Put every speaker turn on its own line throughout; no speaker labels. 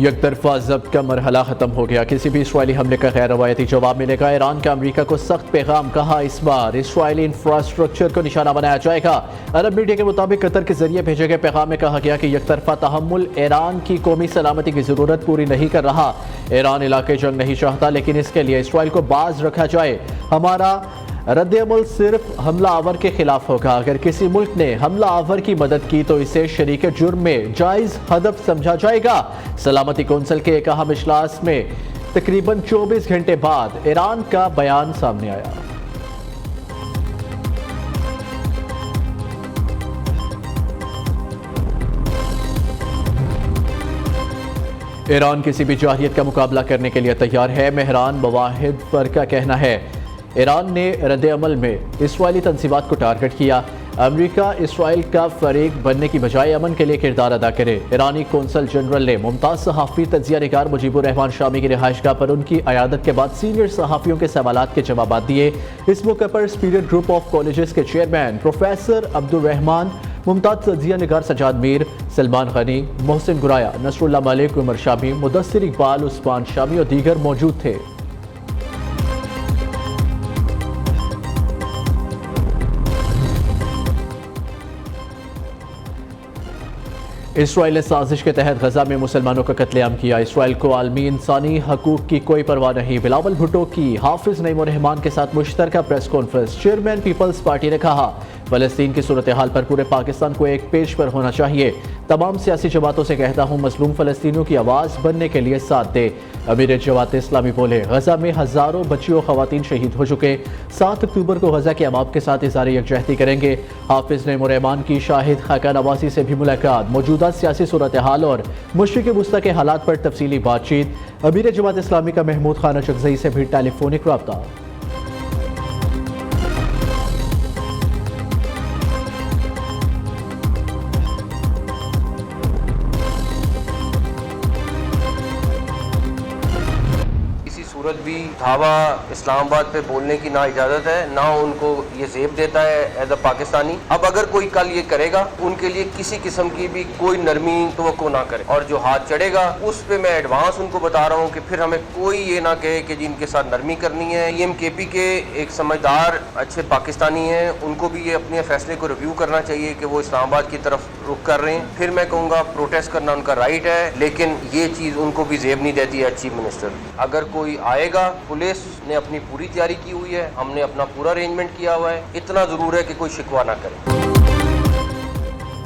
एक तरफा जब्त का मरहला खत्म हो गया। किसी भी इसराइली हमले का गैर रवायती जवाब मिलेगा। ईरान का अमरीका को सख्त पैगाम, कहा इस बार इसराइली इंफ्रास्ट्रक्चर को निशाना बनाया जाएगा। अरब मीडिया के मुताबिक कतर के जरिए भेजे गए पैगाम में कहा गया कि एक तरफा तहम्मुल ईरान की कौमी सलामती की जरूरत पूरी नहीं कर रहा। ईरान इलाके जंग नहीं चाहता, लेकिन इसके लिए इसराइल को बाज रखा जाए। हमारा रद्द-ए-अमल सिर्फ हमला आवर के खिलाफ होगा। अगर किसी मुल्क ने हमला आवर की मदद की तो इसे शरीक जुर्म में जायज हदफ समझा जाएगा। सलामती कौंसिल के एक अहम इजलास में तकरीबन 24 घंटे बाद ईरान का बयान सामने आया। ईरान किसी भी जाहियत का मुकाबला करने के लिए तैयार है। मेहरान मवाहिद पर का कहना है ईरान ने रद्द-ए-अमल में इसराइली तंजीमात को टारगेट किया। अमेरिका इसराइल का फरीक बनने की बजाय अमन के लिए किरदार अदा करे। ईरानी कौंसल जनरल ने मुमताज़ सहाफ़ी तजिया निगार मुजीबुर रहमान शामी की रिहाइशगाह पर उनकी अयादत के बाद सीनियर सहाफ़ियों के सवालात के जवाब दिए। इस मौके पर स्पीरिट ग्रुप ऑफ कॉलेजेस के चेयरमैन प्रोफेसर अब्दुल रहमान, मुमताज़ तजिया निगार सजाद मीर, सलमान गनी, मोहसिन गुराया, नसरुल्लाह मलिक, उमर शामी, मुदस्सिर इकबाल, उस्मान शामी और दीगर मौजूद थे। इसराइल ने साजिश के तहत गजा में मुसलमानों का कत्लेआम किया। इसराइल को आलमी इंसानी हकूक की कोई परवाह नहीं। बिलावल भुट्टो की हाफिज नईम उर रहमान के साथ मुश्तरका press conference. Chairman Peoples Party ने कहा फलस्तीन की सूरत हाल पर पूरे पाकिस्तान को एक पेज पर होना चाहिए। तमाम सियासी जमातों से कहता हूँ मजलूम फलस्तीनियों की आवाज़ बनने के लिए साथ दे। अमीर जमात इस्लामी बोले गजा में हज़ारों बच्चियों खवातीन शहीद हो चुके। 7 अक्टूबर को गजा के अवाम के साथ इज़हार यकजहती करेंगे। हाफिज नईम उर रहमान की शाहिद खाका नवासी से भी मुलाकात। मौजूदा सियासी सूरत हाल और मशरिक़ वुस्ता के हालात पर तफसीली बातचीत। अमीर जमात इस्लामी का महमूद खान अशरजई से भी टेलीफोनिक रब्ता।
सूरत भी धावा इस्लामाबाद पे बोलने की ना इजाज़त है, ना उनको ये जेब देता है एज अ पाकिस्तानी। अब अगर कोई कल ये करेगा उनके लिए किसी किस्म की भी कोई नरमी तवक्को ना करे, और जो हाथ चढ़ेगा उस पे मैं एडवांस उनको बता रहा हूँ कि फिर हमें कोई ये ना कहे कि जी इनके साथ नरमी करनी है। EMKP के एक समझदार अच्छे पाकिस्तानी हैं, उनको भी ये अपने फैसले को रिव्यू करना चाहिए कि वो इस्लामाबाद की तरफ रुख कर रहे हैं। फिर मैं कहूँगा प्रोटेस्ट करना उनका राइट है, लेकिन ये चीज़ उनको भी जेब नहीं देती है चीफ मिनिस्टर। अगर कोई आएगा, पुलिस ने अपनी पूरी तैयारी की हुई है, हमने अपना पूरा अरेंजमेंट किया हुआ है। इतना जरूर है कि कोई शिकवा ना करे।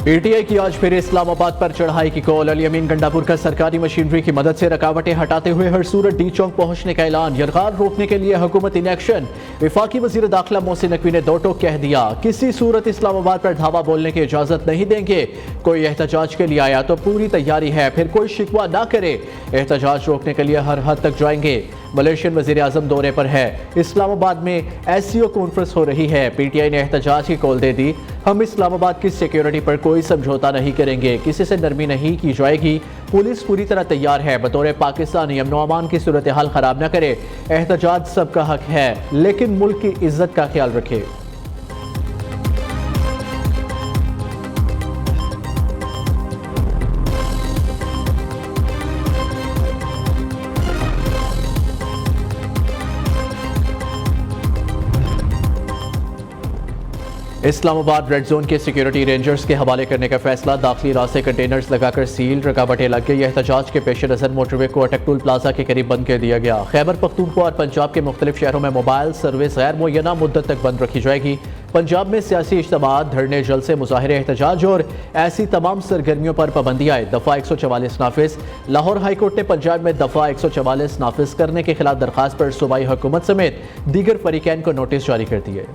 PTI की आज फिर इस्लामाबाद पर चढ़ाई की कॉल। अली अमीन गंडापुर का सरकारी मशीनरी की मदद से रकावटें हटाते हुए हर सूरत डी चौक पहुंचने का ऐलान। यरगार रोकने के लिए हुकूमत इन एक्शन। वफाकी वजीर दाखिला मोहसिन नकवी ने दो टोक कह दिया, किसी सूरत इस्लामाबाद पर धावा बोलने की इजाजत नहीं देंगे। कोई एहतजाज के लिए आया तो पूरी तैयारी है, फिर कोई शिकवा ना करे। एहतजाज रोकने के लिए हर हद तक जाएंगे। मलेशियन वजीर आजम दौरे पर है। इस्लामाबाद में SCO कॉन्फ्रेंस हो रही है। PTI ने एहतजाज की कॉल दे दी। हम इस्लामाबाद की सिक्योरिटी पर कोई समझौता नहीं करेंगे, किसी से नरमी नहीं की जाएगी। पुलिस पूरी तरह तैयार है। बतौर पाकिस्तानी अमन व अमान की सूरत हाल खराब न करे। एहतजाज सबका हक है, लेकिन मुल्क की इज्जत का ख्याल रखे। इस्लामाबाद रेड जोन के सिक्योरिटी रेंजर्स के हवाले करने का फैसला। दाखिली रास्ते कंटेनर्स लगाकर सील, रकावटें लग गई। एहतजाज के पेश नज़र मोटरवे को अटक टूल प्लाजा के करीब बंद कर दिया गया। खैबर पख्तूनख्वा और पंजाब के मुख्तलिफ शहरों में मोबाइल सर्विस गैर मुय्यना मुद्दत तक बंद रखी जाएगी। पंजाब में सियासी इज्तिमात, धरने, जलसे, मुजाहिरे, एहतजाज और ऐसी तमाम सरगर्मियों पर पाबंदी आए। दफ़ा 144 नाफिज। लाहौर हाईकोर्ट ने पंजाब में दफ़ा 144 नाफिज करने के खिलाफ दरखास्त पर सूबाई हुकूमत समेत दीगर फरीकैन को नोटिस जारी कर दिए।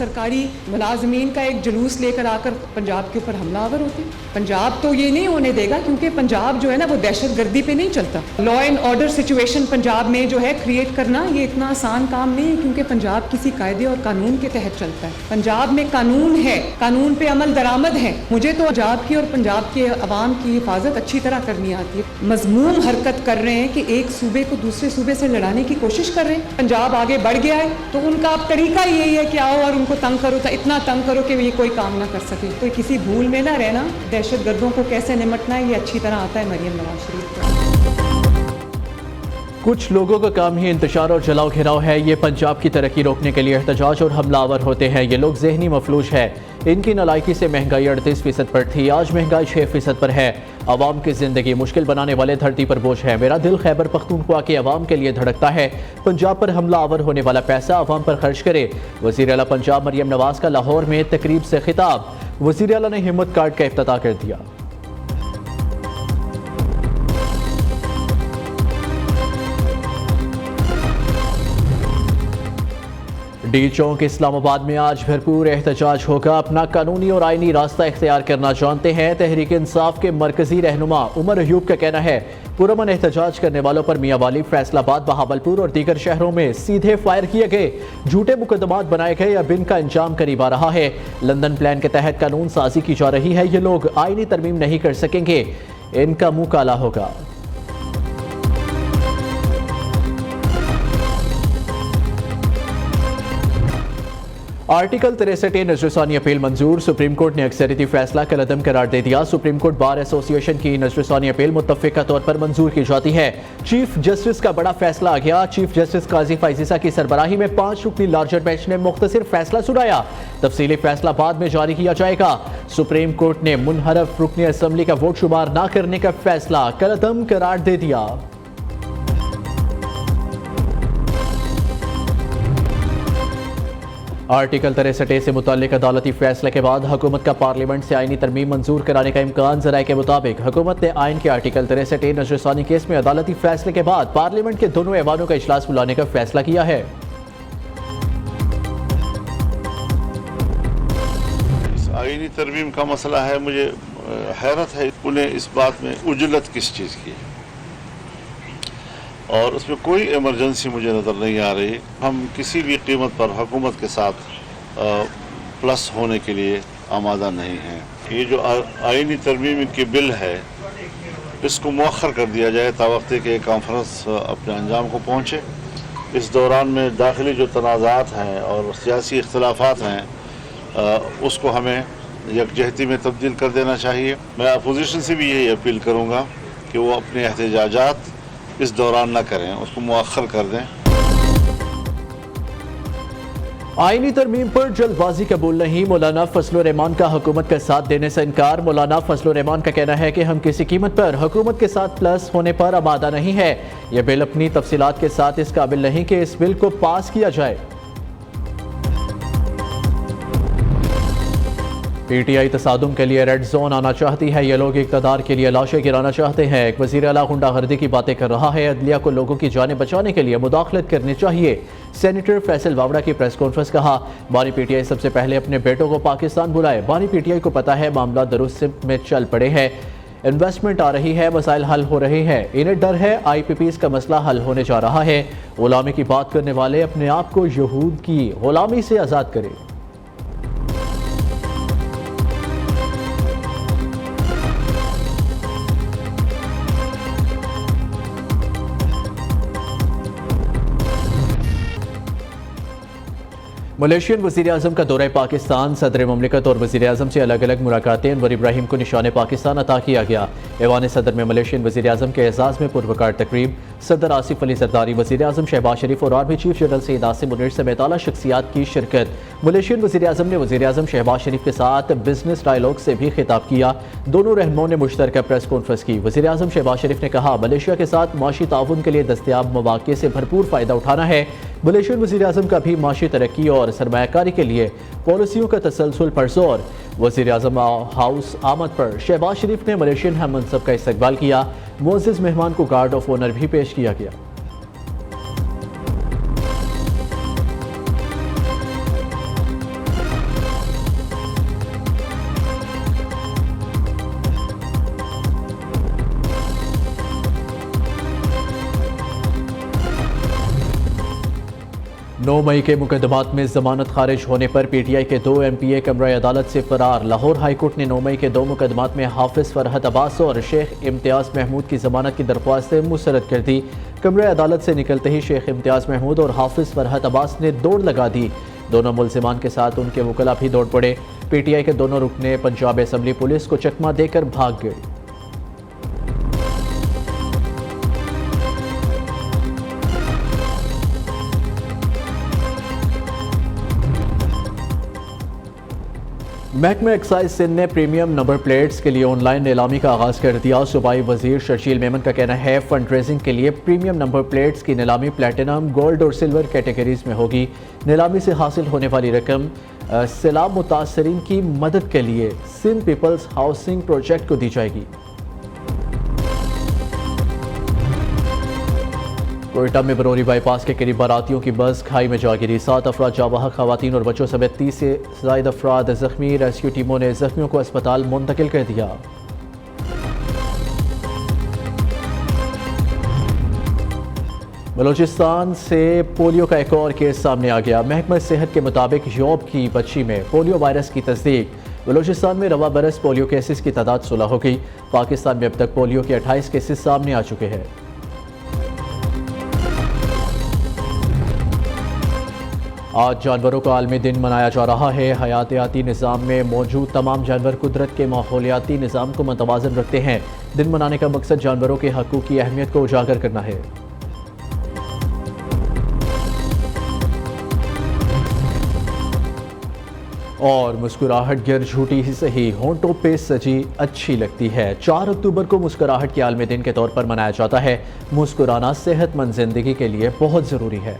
सरकारी मुलाजमीन का एक जुलूस लेकर आकर पंजाब के ऊपर हमलावर होते। पंजाब तो ये नहीं होने देगा, क्योंकि पंजाब जो है ना वो दहशत गर्दी पे नहीं चलता। Law and order situation Punjab में जो है क्रिएट करना ये इतना आसान काम नहीं है, क्योंकि पंजाब किसी कायदे और कानून के तहत चलता है। पंजाब में कानून है, कानून पे अमल दरामद है। मुझे तो पंजाब की और पंजाब के अवाम की हिफाजत अच्छी तरह करनी आती है। मजमूम हरकत कर रहे हैं कि एक सूबे को दूसरे सूबे से लड़ाने की कोशिश कर रहे हैं। पंजाब आगे बढ़ गया है तो उनका अब तरीका यही है कि आओ और उनको तंग करो, इतना तंग करो कि ये कोई काम ना कर सके। तो किसी भूल में ना रहना, दहशत गर्दों को कैसे निपटना है ये अच्छी तरह आता है मरियम नवाज शरीफ को।
कुछ लोगों का काम ही इंतशार और जलाओ घिराव है। ये पंजाब की तरक्की रोकने के लिए एहतजाज और हमलावर होते हैं। ये लोग जहनी मफलूज है। इनकी नालायकी से महंगाई 38% पर थी, आज महंगाई 6% पर है। आवाम की जिंदगी मुश्किल बनाने वाले धरती पर बोझ है। मेरा दिल खैबर पख्तूनख्वा के अवाम के लिए धड़कता है। पंजाब पर हमलावर होने वाला पैसा आवाम पर खर्च करे। वज़ीर आला पंजाब मरियम नवाज का लाहौर में तकरीब से खिताब। वज़ीर आला ने हिम्मत कार्ड का इफ्तिताह कर दिया। डी चौक इस्लामाबाद में आज भरपूर एहतजाज होगा। अपना कानूनी और आईनी रास्ता इख्तियार करना जानते हैं। तहरीक इंसाफ के मरकजी रहनुमा उमर अयूब का कहना है पुरअमन एहतजाज करने वालों पर मियांवाली, फैसलाबाद, बहावलपुर और दीगर शहरों में सीधे फायर किए गए, झूठे मुकदमात बनाए गए। अब इनका अंजाम करीब आ रहा है। लंदन प्लान के तहत कानून साजी की जा रही है। ये लोग आईनी तरमीम नहीं कर सकेंगे, इनका मुंह काला होगा। आर्टिकल 63 नजरसानी अपील मंजूर। सुप्रीम कोर्ट ने अक्सरियती फैसला कलअदम करार दे दिया। सुप्रीम कोर्ट बार एसोसिएशन की नजरसानी अपील मुत्तफ़िका तौर पर मंजूर की जाती है। चीफ जस्टिस का बड़ा फैसला आ गया। चीफ जस्टिस काजी फाइजीसा की सरबराही में 5 रुकनी लार्जर बेंच ने मुख्तसर फैसला सुनाया। तफसीली फैसला बाद में जारी किया जाएगा। सुप्रीम कोर्ट ने मुनहरफ रुकनी असम्बली का वोट शुमार न करने का फैसला कलअदम करार दे दिया। आर्टिकल 63 से मुताल्लिक अदालती फैसले के बाद हुकूमत का पार्लियामेंट से आईनी तरमीम मंजूर कराने का इम्कान। ज़राए के मुताबिक हुकूमत ने आइन के आर्टिकल 63 नजरसानी केस में अदालती फैसले के बाद पार्लियामेंट के दोनों ऐवानों का इजलास बुलाने का फैसला किया है।
इस आईनी तरमीम का मसला है, मुझे हैरत है उन्हें इस बात में उजलत किस चीज़ की है और उसमें कोई इमरजेंसी मुझे नज़र नहीं आ रही। हम किसी भी कीमत पर हुकूमत के साथ प्लस होने के लिए आमादा नहीं हैं। ये जो आईनी तरमीम की बिल है इसको मौखर कर दिया जाए तावक्ते के कॉन्फ्रेंस अपने अंजाम को पहुँचे। इस दौरान में दाखिली जो तनाज़ात हैं और सियासी इख्तलाफात हैं उसको हमें यकजहती में तब्दील कर देना चाहिए। मैं अपोजिशन से भी यही अपील करूँगा कि वो अपने एहतजाजात इस दौरान न करें, उसको मुअख्खर कर दें।
आईनी तरमीम पर जल्दबाजी कबूल नहीं। मौलाना फजलुर रहमान का हुकूमत का साथ देने से इनकार। मौलाना फजलुर रहमान का कहना है कि हम किसी कीमत पर हुकूमत के साथ प्लस होने पर आमादा नहीं है। यह बिल अपनी तफसीलात के साथ इस काबिल नहीं कि इस बिल को पास किया जाए। पीटीआई तसादुम के लिए रेड जोन आना चाहती है। ये लोग इक़्तिदार के लिए लाशें गिराना चाहते हैं। एक वज़ीर आला गुंडागर्दी की बातें कर रहा है। अदलिया को लोगों की जानें बचाने के लिए मुदाखलत करनी चाहिए। सेनेटर फैसल वावड़ा की प्रेस कॉन्फ्रेंस कहा बानी पीटीआई सबसे पहले अपने बेटों को पाकिस्तान बुलाए। बानी पीटीआई को पता है मामला दुरुस्त में चल पड़े हैं, इन्वेस्टमेंट आ रही है, मसाइल हल हो रहे हैं। इन्हें डर है IPPs का मसला हल होने जा रहा है। गुलामी की बात करने वाले अपने आप को यहूद की गुलामी से आज़ाद करें। मलेशियन वज़ीर-ए-आज़म का दौरा पाकिस्तान। सदर ममलिकत और वज़ीर-ए-आज़म से अलग अलग मुलाकातें। अनवर इब्राहिम को निशान पाकिस्तान अता किया गया। ऐवान सदर में मलेशियन वज़ीर-ए-आज़म के एजाज़ में पुरवकार तकरीब। सदर आसिफ अली जरदारी, वज़ीर-ए-आज़म शहबाज शरीफ और army chief general Syed Asim Munir समेत आला शख्सियात की शिरकत। मलेशियन वज़ीर-ए-आज़म ने वज़ीर-ए-आज़म शहबाज शरीफ के साथ बिजनेस डायलॉग से भी खिताब किया। दोनों रहनुमाओं ने मुश्तरका प्रेस कॉन्फ्रेंस की। वज़ीर-ए-आज़म शहबाज शरीफ ने कहा मलेशिया के साथ माशी ताउन के लिए दस्तयाब मौक़े से भरपूर फ़ायदा उठाना है। मलेशियन वज़ीर-ए-आज़म का भी माशी तरक्की और सरमायाकारी के लिए पॉलिसियों का तसलसल पर जोर। वज़ीर-ए-आज़म हाउस आमद पर शहबाज शरीफ ने मलेशियन हम मनसब का इस्तकबाल किया। मुअज़्ज़ज़ मेहमान को गार्ड ऑफ ऑनर भी पेश किया गया। 9 मई के मुकदमात में जमानत खारिज होने पर पीटीआई के 2 एमपीए कमरा अदालत से फरार। लाहौर हाईकोर्ट ने 9 मई के 2 मुकदमात में हाफिज फरहत अब्बास और शेख इम्तियाज़ महमूद की जमानत की दरख्वास्तें मुस्तरद कर दी। कमरा अदालत से निकलते ही शेख इम्तियाज़ महमूद और हाफिज फरहत अब्बास ने दौड़ लगा दी। दोनों मुल्जिमान के साथ उनके वकला भी दौड़ पड़े। पीटीआई के दोनों रुकने पंजाब असम्बली पुलिस को चकमा देकर भाग गए। महकमा एक्साइज सिंध ने प्रीमियम नंबर प्लेट्स के लिए ऑनलाइन नीलामी का आगाज कर दिया। सूबाई वजीर शर्जील मेमन का कहना है फंड रेजिंग के लिए प्रीमियम नंबर प्लेट्स की नीलामी प्लेटिनम, गोल्ड और सिल्वर कैटेगरीज में होगी। नीलामी से हासिल होने वाली रकम सैलाब मुतासरीन की मदद के लिए सिंध पीपल्स हाउसिंग प्रोजेक्ट को दी जाएगी। कोयटा में बरौरी बाईपास के करीब बारातियों की बस खाई में जा गिरी। 7 अफराद जाबाह खवातीन और बच्चों समेत 30 से ज़ायद अफराद जख्मी। रेस्क्यू टीमों ने जख्मियों को अस्पताल मुंतकिल कर दिया। बलूचिस्तान से पोलियो का एक और केस सामने आ गया। महकमा सेहत के मुताबिक यूरोप की बच्ची में पोलियो वायरस की तस्दीक। बलूचिस्तान में रवा बरस पोलियो केसेस की तादाद 16 हो गई। पाकिस्तान में अब तक पोलियो के 28 केसेस सामने आ चुके हैं। आज जानवरों का आलमी दिन मनाया जा रहा है। हयातियाती निज़ाम में मौजूद तमाम जानवर कुदरत के माहौलियाती निज़ाम को मतवाज़न रखते हैं। दिन मनाने का मकसद जानवरों के हकूक़ की अहमियत को उजागर करना है। और मुस्कुराहट गिर झूठी ही सही, होंठों पे सजी अच्छी लगती है। 4 अक्टूबर को मुस्कुराहट के आलमी दिन के तौर पर मनाया जाता है। मुस्कुराना सेहतमंद जिंदगी के लिए बहुत ज़रूरी है।